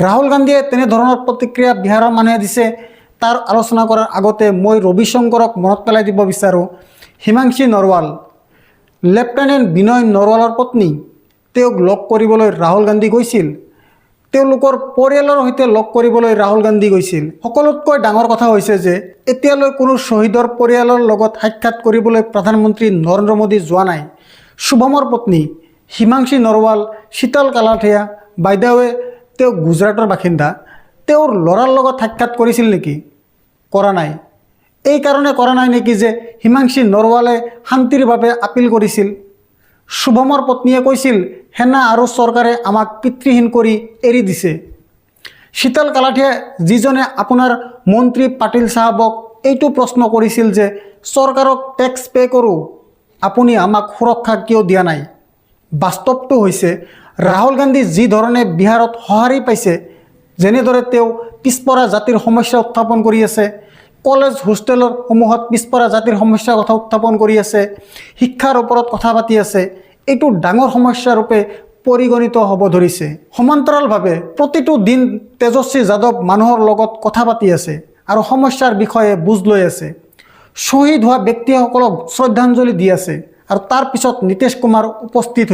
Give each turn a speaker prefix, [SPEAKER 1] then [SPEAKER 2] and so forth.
[SPEAKER 1] ৰাহুল গান্ধীয়ে তেনেধৰণৰ প্ৰতিক্ৰিয়া বিহাৰৰ মানুহে দিছে। তাৰ আলোচনা কৰাৰ আগতে মই ৰবিশংকৰক মনত পেলাই দিব বিচাৰোঁ, হিমাংশী নৰৱাল, লেফটেনেণ্ট বিনয় নৰৱালৰ পত্নী, তেওঁক লগ কৰিবলৈ ৰাহুল গান্ধী গৈছিল। তেওঁলোকৰ পৰিয়ালৰ সৈতে লগ কৰিবলৈ ৰাহুল গান্ধী গৈছিল। সকলোতকৈ ডাঙৰ কথা হৈছে যে এতিয়ালৈ কোনো শ্বহীদৰ পৰিয়ালৰ লগত সাক্ষাৎ কৰিবলৈ প্ৰধানমন্ত্ৰী নৰেন্দ্ৰ মোদী যোৱা নাই। শুভমৰ পত্নী হিমাংশী নৰৱাল, শীতল কালাথিয়া, বাইদেৱে তেওঁ গুজৰাটৰ বাসিন্দা, তেওঁৰ ল'ৰাৰ লগত সাক্ষাৎ কৰিছিল নেকি? কৰা নাই। এই কাৰণে কৰা নাই নেকি যে হিমাংশী নৰৱালে শান্তিৰ বাবে আপিল কৰিছিল। শুভমৰ পত্নীয়ে কৈছিল, সেনা আৰু চৰকাৰে আমাক পিতৃহীন কৰি এৰি দিছে। শীতল কালাথিয়া, যিজনে আপোনাৰ মন্ত্ৰী পাটিল চাহাবক এইটো প্ৰশ্ন কৰিছিল যে চৰকাৰক টেক্স পে' কৰোঁ, আপুনি আমাক সুৰক্ষা কিয় দিয়া নাই? বাস্তৱটো হৈছে ৰাহুল গান্ধী যি ধৰণে বিহাৰত সঁহাৰি পাইছে, যেনেদৰে তেওঁ পিছপৰা জাতিৰ সমস্যা উত্থাপন কৰি আছে, কলেজ হোষ্টেলৰ সমূহত পিছপৰা জাতিৰ সমস্যাৰ কথা উত্থাপন কৰি আছে, শিক্ষাৰ ওপৰত কথা পাতি আছে, এইটো ডাঙৰ সমস্যাৰূপে পৰিগণিত হ'ব ধৰিছে। সমান্তৰালভাৱে প্ৰতিটো দিন তেজস্বী যাদৱ মানুহৰ লগত কথা পাতি আছে আৰু সমস্যাৰ বিষয়ে বুজ লৈ আছে, শ্বহীদ হোৱা ব্যক্তিসকলক শ্ৰদ্ধাঞ্জলি দি আছে, আৰু তাৰ পিছত নীতিশ কুমাৰ উপস্থিত হৈছে।